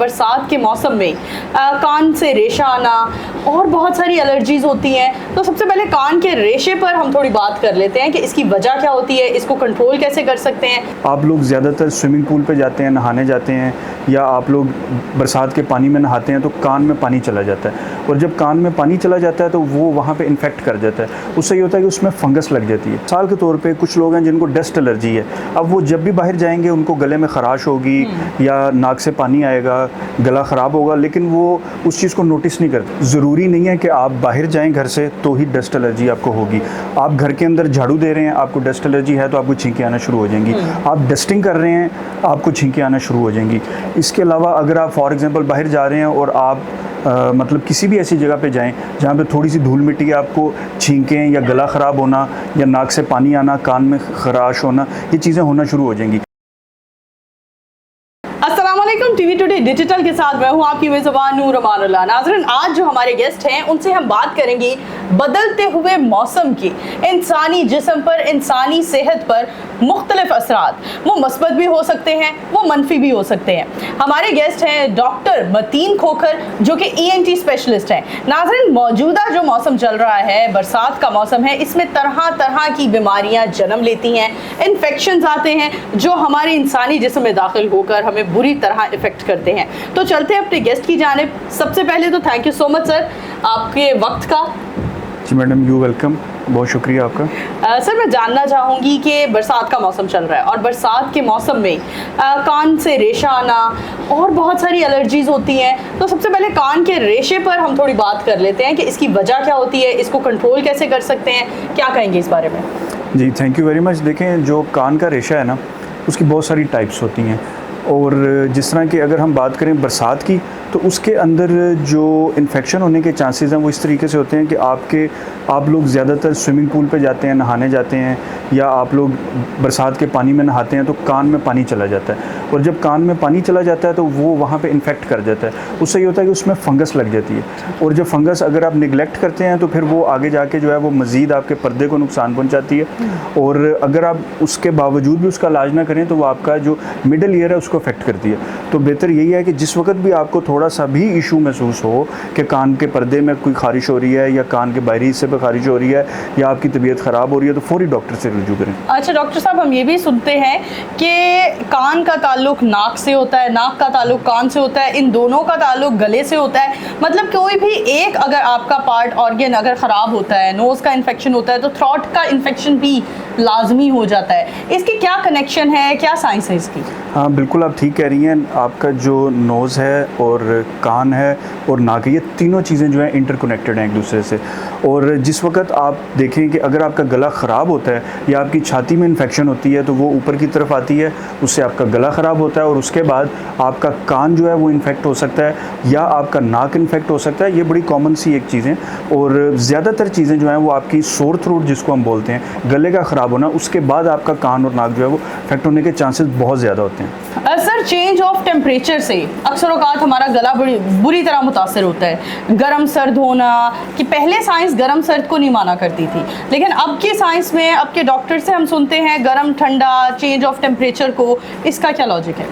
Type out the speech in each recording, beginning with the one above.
बरसात के मौसम में कान से रेशा आना और बहुत सारी एलर्जीज़ होती हैं। तो सबसे पहले कान के रेशे पर हम थोड़ी बात कर लेते हैं कि इसकी वजह क्या होती है, इसको कंट्रोल कैसे कर सकते हैं। आप लोग ज़्यादातर स्विमिंग पूल पे जाते हैं, नहाने जाते हैं, या आप लोग बरसात के पानी में नहाते हैं तो कान में पानी चला जाता है, और जब कान में पानी चला जाता है तो वो वहाँ पे इन्फेक्ट कर जाता है। उससे ये होता है कि उसमें फंगस लग जाती है। मिसाल के तौर पे कुछ लोग हैं जिनको डस्ट एलर्जी है। अब वो जब भी बाहर जाएंगे उनको गले में ख़राश होगी या नाक से पानी आएगा, गला ख़राब होगा, लेकिन वो उस चीज़ को नोटिस नहीं करते। ज़रूरी नहीं है कि आप बाहर जाएँ घर से तो ही डस्ट एलर्जी आपको होगी। आप घर के अंदर झाड़ू दे रहे हैं, आपको डस्ट एलर्जी है तो आपको छींकें आना शुरू हो जाएंगी। आप डस्टिंग कर रहे हैं, आपको छींकें आना शुरू हो जाएंगी। इसके अलावा अगर आप फॉर एग्जांपल बाहर जा रहे हैं और आप मतलब किसी भी ऐसी जगह पे जाएं जहाँ पे थोड़ी सी धूल मिट्टी है, आपको छींकें या गला ख़राब होना या नाक से पानी आना, कान में खराश होना, ये चीज़ें होना शुरू हो जाएंगी। टीवी टुडे डिजिटल के साथ मैं हूं आपकी मेज़बान नूर अमानुल्लाह। नाज़रीन, आज जो हमारे गेस्ट हैं उनसे हम बात करेंगे बदलते हुए मौसम की इंसानी जिस्म पर, इंसानी सेहत पर मुख्तलिफ असरात। वो मस्बत भी हो सकते हैं, वो मनफी भी हो सकते हैं। हमारे गेस्ट हैं डॉक्टर मतीन खोखर जो कि ENT स्पेशलिस्ट हैं। नाज़रीन, मौजूदा जो मौसम चल रहा है, बरसात का मौसम है, इसमें तरह तरह की बीमारियां जन्म लेती हैं, इन्फेक्शंस आते हैं जो हमारे इंसानी जिस्म में दाखिल होकर हमें बुरी तरह इफेक्ट करते हैं। तो चलते हैं अपने गेस्ट की जानिब। सबसे पहले तो thank you so much sir आपके वक्त का। जी मैडम, यू वेलकम, बहुत शुक्रिया आपका। सर, मैं जानना चाहूँगी कि बरसात का मौसम चल रहा है और बरसात के मौसम में कान से रेशा आना और बहुत सारी एलर्जीज़ होती हैं। तो सबसे पहले कान के रेशे पर हम थोड़ी बात कर लेते हैं कि इसकी वजह क्या होती है, इसको कंट्रोल कैसे कर सकते हैं, क्या कहेंगे इस बारे में। जी थैंक यू वेरी मच। देखें, जो कान का रेशा है ना, उसकी बहुत सारी टाइप्स होती हैं, और जिस तरह की अगर हम बात करें बरसात की, तो उसके अंदर जो इन्फेक्शन होने के चांसेस हैं वो इस तरीके से होते हैं कि आप लोग ज़्यादातर स्विमिंग पूल पे जाते हैं, नहाने जाते हैं, या आप लोग बरसात के पानी में नहाते हैं तो कान में पानी चला जाता है, और जब कान में पानी चला जाता है तो वो वहाँ पे इन्फेक्ट कर जाता है। उससे ये होता है कि उसमें फंगस लग जाती है, और जब फंगस अगर आप निगलेक्ट करते हैं तो फिर वो आगे जाके जो है वो मज़ीद आपके पर्दे को नुकसान पहुँचाती है, और अगर आप उसके बावजूद भी उसका इलाज ना करें तो वो आपका जो मिडल ईयर है उसको अफेक्ट करती है। तो बेहतर यही है कि जिस वक्त भी आपको थोड़ा सा भी इशू महसूस हो कि कान के पर्दे में कोई खारिश हो रही है या कान के बाहरी हिस्से पर खारिश हो रही है या आपकी तबीयत ख़राब हो रही है, तो फौरी डॉक्टर से रुजू करें। अच्छा डॉक्टर साहब, हम ये भी सुनते हैं कि कान का ताल्लुक नाक से होता है, नाक का ताल्लुक कान से होता है, इन दोनों का ताल्लुक गले से होता है। मतलब कोई भी एक अगर आपका पार्ट ऑर्गन अगर ख़राब होता है, नोज़ का इन्फेक्शन होता है, तो थ्रोट का इन्फेक्शन भी लाजमी हो जाता है। इसकी क्या कनेक्शन है, क्या साइंस है इसकी? हाँ बिल्कुल, आप ठीक कह रही हैं। आपका जो नोज़ है और कान है और नाक है, ये तीनों चीज़ें जो हैं इंटरकनेक्टेड हैं एक दूसरे से। और जिस वक्त आप देखें कि अगर आपका गला ख़राब होता है या आपकी छाती में इन्फेक्शन होती है तो वो ऊपर की तरफ आती है, उससे आपका गला ख़राब होता है, और उसके बाद आपका कान जो है वो इन्फेक्ट हो सकता है या आपका नाक इन्फेक्ट हो सकता है। ये बड़ी कॉमन सी एक चीज़ें, और ज़्यादातर चीज़ें जो हैं वो आपकी सोर थ्रोट जिसको हम बोलते हैं, गले का ख़राब होना, उसके बाद आपका कान और नाक जो है वो इफेक्ट होने के चांसेस बहुत ज़्यादा होते हैं। सर, चेंज ऑफ टेम्परेचर से अक्सर औकात हमारा गला बुरी तरह मुतासर होता है। गर्म सर्द होना, कि पहले साइंस गर्म सर्द को नहीं माना करती थी, लेकिन अब की साइंस में, अब के डॉक्टर से हम सुनते हैं गर्म ठंडा, चेंज ऑफ टेम्परेचर को, इसका क्या लॉजिक है?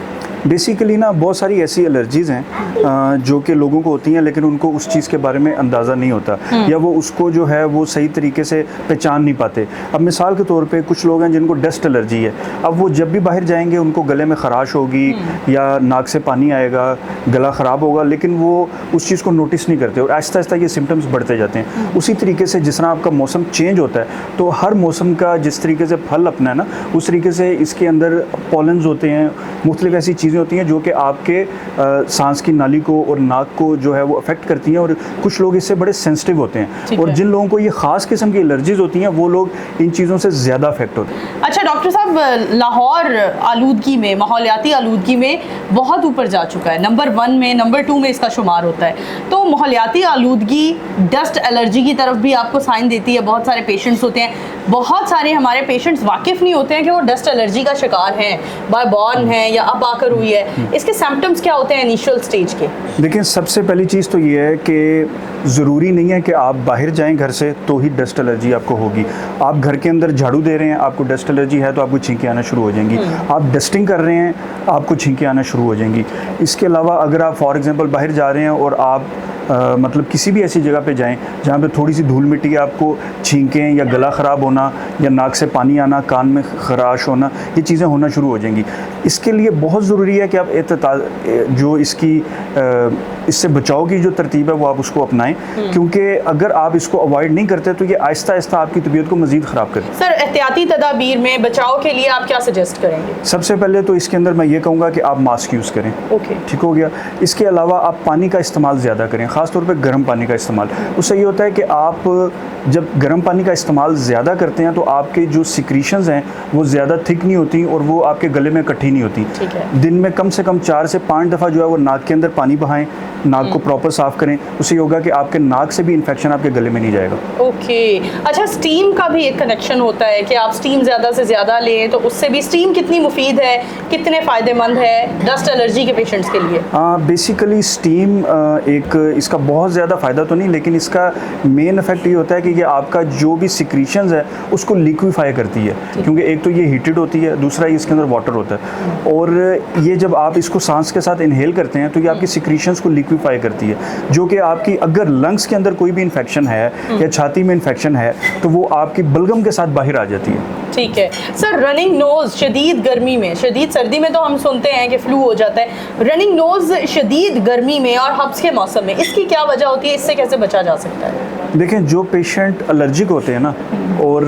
बेसिकली ना बहुत सारी ऐसी एलर्जीज़ हैं जो कि लोगों को होती हैं, लेकिन उनको उस चीज़ के बारे में अंदाज़ा नहीं होता, या वो उसको जो है वो सही तरीके से पहचान नहीं पाते। अब मिसाल के तौर पे कुछ लोग हैं जिनको डस्ट एलर्जी है। अब वो जब भी बाहर जाएंगे उनको गले में ख़राश होगी या नाक से पानी आएगा, गला ख़राब होगा, लेकिन वो उस चीज़ को नोटिस नहीं करते, और आहिस्ता आहिस्ता ये सिम्टम्स बढ़ते जाते हैं। उसी तरीके से जिस तरह आपका मौसम चेंज होता है, तो हर मौसम का जिस तरीके से फल अपना है ना, उस तरीके से इसके अंदर पॉलन्स होते हैं, मुख्तलिफ ऐसी चीज़ें होती हैं जो कि आपके सांस की नाली को और नाक को जो है वो अफेक्ट करती हैं, और कुछ लोग इससे बड़े सेंसिटिव होते हैं, और जिन लोगों को ये ख़ास किस्म की एलर्जीज होती हैं वो लोग इन चीज़ों से ज़्यादा अफेक्ट होते हैं। अच्छा डॉक्टर साहब, लाहौर आलूदगी में, माहौलियाती आलूदगी में बहुत ऊपर जा चुका है, नंबर 1 में, नंबर 2 में इसका शुमार होता है। तो माहौलियाती आलूदगी डस्ट एलर्जी की तरफ भी आपको साइन देती है। बहुत सारे पेशेंट्स होते हैं, बहुत सारे हमारे पेशेंट्स वाकिफ़ नहीं होते हैं कि वो डस्ट एलर्जी का शिकार हैं, बाय बॉर्न हैं या अब आकर हुई है, इसके सिम्टम्स क्या होते हैं इनिशियल स्टेज के? देखिए, सबसे पहली चीज़ तो ये है कि ज़रूरी नहीं है कि आप बाहर जाएं घर से तो ही डस्ट एलर्जी आपको होगी। आप घर के अंदर झाड़ू दे रहे हैं, आपको डस्ट एलर्जी है तो आपको छींकें आना शुरू हो जाएंगी। आप डस्टिंग कर रहे हैं, आपको छींकें आना शुरू हो जाएंगी। इसके अलावा अगर आप फॉर एग्जांपल बाहर जा रहे हैं और आप मतलब किसी भी ऐसी जगह पे जाएं जहाँ पे थोड़ी सी धूल मिट्टी है, आपको छींकें या गला ख़राब होना या नाक से पानी आना, कान में खराश होना, ये चीज़ें होना शुरू हो जाएंगी। इसके लिए बहुत ज़रूरी है कि आप जो इससे बचाव की जो तरतीब है वो आप उसको अपनाएं, क्योंकि अगर आप इसको अवॉइड नहीं करते तो ये आहिस्ता आहिस्ता आपकी तबीयत को मज़ीद ख़राब करती है। सर, एहतियाती तदाबीर में बचाव के लिए आप क्या सजेस्ट करेंगे? सबसे पहले तो इसके अंदर मैं ये कहूँगा कि आप मास्क यूज़ करें। ओके, ठीक हो गया। इसके अलावा आप पानी का इस्तेमाल ज़्यादा करें, ख़ास तौर पे गर्म पानी का इस्तेमाल। उससे ये होता है कि आप जब गर्म पानी का इस्तेमाल ज़्यादा करते हैं तो आपके जो सिक्रीशंस हैं वो ज़्यादा थिक नहीं होती और वो आपके गले में इकट्ठी नहीं होती। ठीक है। दिन में कम से कम 4 से 5 दफ़ा जो है वो नाक के अंदर पानी बहाएं, नाक को प्रॉपर साफ़ करें। उससे ये होगा कि आपके नाक से भी इन्फेक्शन आपके गले में नहीं जाएगा। ओके, अच्छा, स्टीम का भी एक कनेक्शन होता है कि आप स्टीम ज़्यादा से ज़्यादा लें, तो उससे भी स्टीम कितनी मुफीद है, कितने फ़ायदेमंद है डस्ट एलर्जी के पेशेंट्स के लिए? बेसिकली स्टीम एक इसका बहुत ज़्यादा फ़ायदा तो नहीं, लेकिन इसका मेन इफेक्ट ये होता है कि ये आपका जो भी सिक्रीशंस है उसको लिक्विफाई करती है, क्योंकि एक तो ये हीटेड होती है, दूसरा इसके अंदर वाटर होता है, और ये जब आप इसको सांस के साथ इनहेल करते हैं तो ये आपकी सिक्रीशंस को लिक्विफाई करती है, जो कि आपकी अगर लंग्स के अंदर कोई भी इन्फेक्शन है या छाती में इन्फेक्शन है तो वो आपकी बलगम के साथ बाहर आ जाती है। ठीक है। सर, रनिंग नोज शदीद गर्मी में, शदीद सर्दी में तो हम सुनते हैं कि फ्लू हो जाता है, रनिंग नोज शदीद गर्मी में और हब्स के मौसम में, इसकी क्या वजह होती है, इससे कैसे बचा जा सकता है? देखें, जो पेशेंट एलर्जिक होते हैं ना, और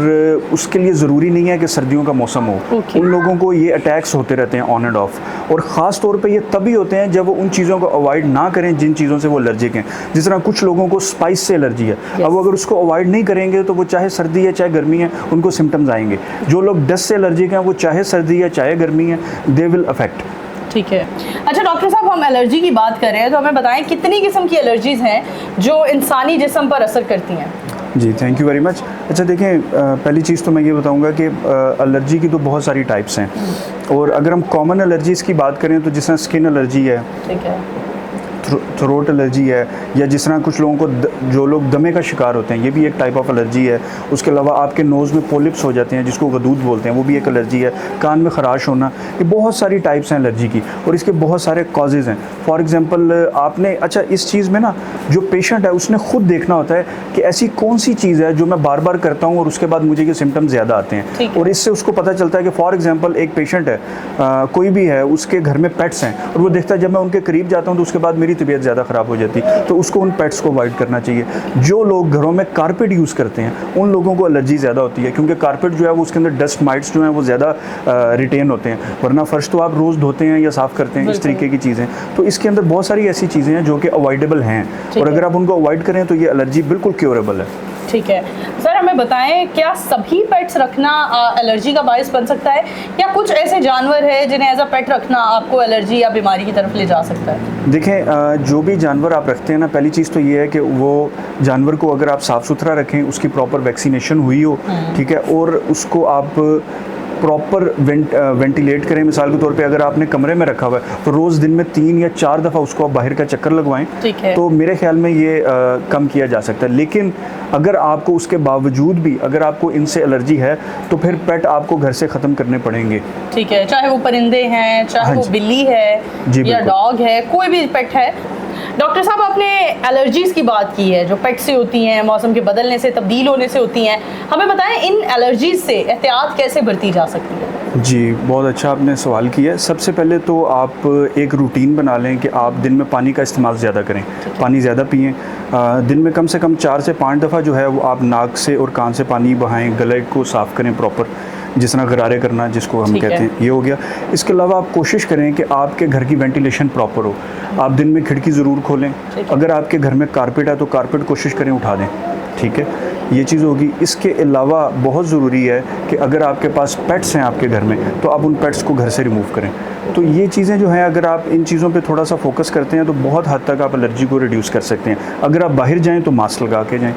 उसके लिए ज़रूरी नहीं है कि सर्दियों का मौसम हो, उन लोगों को ये अटैक्स होते रहते हैं ऑन एंड ऑफ, और ख़ास तौर पे ये तभी होते हैं जब वो उन चीज़ों को अवॉइड ना करें जिन चीज़ों से वो एलर्जिक हैं। जिस तरह कुछ लोगों को स्पाइस से एलर्जी है, अब वो अगर उसको अवॉइड नहीं करेंगे तो वो चाहे सर्दी है चाहे गर्मी है उनको सिम्टम्स आएंगे। जो लोग डस्ट से एलर्जिक हैं वो चाहे सर्दी है चाहे गर्मी है, दे विल अफेक्ट। ठीक है। अच्छा डॉक्टर साहब, हम एलर्जी की बात कर रहे हैं तो हमें बताएं कितनी किस्म की एलर्जीज़ हैं जो इंसानी जिस्म पर असर करती हैं? जी, थैंक यू वेरी मच। अच्छा देखें, पहली चीज़ तो मैं ये बताऊंगा कि एलर्जी की तो बहुत सारी टाइप्स हैं, और अगर हम कॉमन एलर्जीज़ की बात करें तो जिस तरह स्किन एलर्जी है, ठीक है, थ्रोट एलर्जी है, या जिस तरह कुछ लोगों को जो लोग दमे का शिकार होते हैं ये भी एक टाइप ऑफ एलर्जी है। उसके अलावा आपके नोज़ में पोलिप्स हो जाते हैं जिसको गदूद बोलते हैं, वो भी एक एलर्जी है। कान में खराश होना, ये बहुत सारी टाइप्स हैं एलर्जी की, और इसके बहुत सारे कॉजेज़ हैं। फॉर एग्जांपल आपने, अच्छा इस चीज़ में ना जो पेशेंट है उसने खुद देखना होता है कि ऐसी कौन सी चीज़ है जो मैं बार बार करता हूँ और उसके बाद मुझे ये सिम्टम्स ज़्यादा आते हैं, और इससे उसको पता चलता है कि फॉर एग्जाम्पल एक पेशेंट है, कोई भी है, उसके घर में पेट्स हैं और वो देखता है जब मैं उनके करीब जाता हूँ तो उसके बाद मेरी तबीयत ज़्यादा ख़राब हो जाती, तो उसको उन पेट्स को अवॉइड करना चाहिए। जो लोग घरों में कारपेट यूज़ करते हैं उन लोगों को एलर्जी ज़्यादा होती है, क्योंकि कारपेट जो है वो उसके अंदर डस्ट माइट्स जो हैं वो ज़्यादा रिटेन होते हैं, वरना फर्श तो आप रोज़ धोते हैं या साफ़ करते हैं, इस तरीके की चीज़ें। तो इसके अंदर बहुत सारी ऐसी चीज़ें हैं जो कि अवॉइडेबल हैं, और अगर आप उनको अवॉइड करें तो ये एलर्जी बिल्कुल क्योरेबल है। ठीक है। सर, हमें बताएं, क्या सभी पेट्स रखना एलर्जी का बायस बन सकता है, या कुछ ऐसे जानवर हैं जिन्हें एज अ पेट रखना आपको एलर्जी या बीमारी की तरफ ले जा सकता है? देखें, जो भी जानवर आप रखते हैं ना, पहली चीज़ तो ये है कि वो जानवर को अगर आप साफ़ सुथरा रखें, उसकी प्रॉपर वैक्सीनेशन हुई हो, ठीक है, और उसको आप प्रॉपर वेंटिलेट करें। मिसाल के तौर पे अगर आपने कमरे में रखा हुआ है तो रोज़ दिन में 3 या 4 दफ़ा उसको आप बाहर का चक्कर लगवाएं, तो मेरे ख्याल में ये कम किया जा सकता है। लेकिन अगर आपको उसके बावजूद भी अगर आपको इनसे एलर्जी है तो फिर पेट आपको घर से ख़त्म करने पड़ेंगे। ठीक है, चाहे वो परिंदे हैं, चाहे वो बिल्ली है या डॉग है, कोई भी पेट है। डॉक्टर साहब, आपने एलर्जीज़ की बात की है जो पेट से होती हैं, मौसम के बदलने से, तब्दील होने से होती हैं, हमें बताएं इन एलर्जीज़ से एहतियात कैसे बरती जा सकती है? जी, बहुत अच्छा आपने सवाल किया है। सबसे पहले तो आप एक रूटीन बना लें कि आप दिन में पानी का इस्तेमाल ज़्यादा करें, पानी ज़्यादा पिएं। दिन में कम से कम 4 से 5 दफ़ा जो है वो आप नाक से और कान से पानी बहाएं, गले को साफ़ करें प्रॉपर, जिस तरह गरारे करना जिसको हम कहते हैं, ये हो गया। इसके अलावा आप कोशिश करें कि आपके घर की वेंटिलेशन प्रॉपर हो। आप दिन में खिड़की ज़रूर खोलें। अगर आपके घर में कारपेट है तो कारपेट कोशिश करें उठा दें, ठीक है, ये चीज़ होगी। इसके अलावा बहुत ज़रूरी है कि अगर आपके पास पेट्स हैं आपके घर में तो आप उन पेट्स को घर से रिमूव करें। तो ये चीज़ें जो हैं, अगर आप इन चीज़ों पे थोड़ा सा फोकस करते हैं तो बहुत हद तक आप एलर्जी को रिड्यूस कर सकते हैं। अगर आप बाहर जाएँ तो मास्क लगा के जाएँ।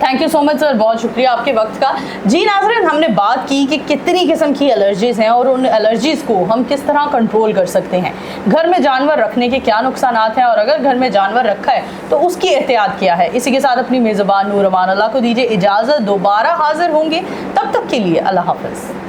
Thank you so much sir, बहुत शुक्रिया आपके वक्त का। जी नाज़रीन, हमने बात की कि कितनी किस्म की एलर्जीज़ हैं और उन एलर्जीज़ को हम किस तरह कंट्रोल कर सकते हैं, घर में जानवर रखने के क्या नुकसान हैं, और अगर घर में जानवर रखा है तो उसकी एहतियात क्या है। इसी के साथ अपनी मेज़बान नूर अमान अल्लाह को दीजिए इजाज़त, दोबारा हाजिर होंगे, तब तक के लिए अल्लाह हाफ़िज़।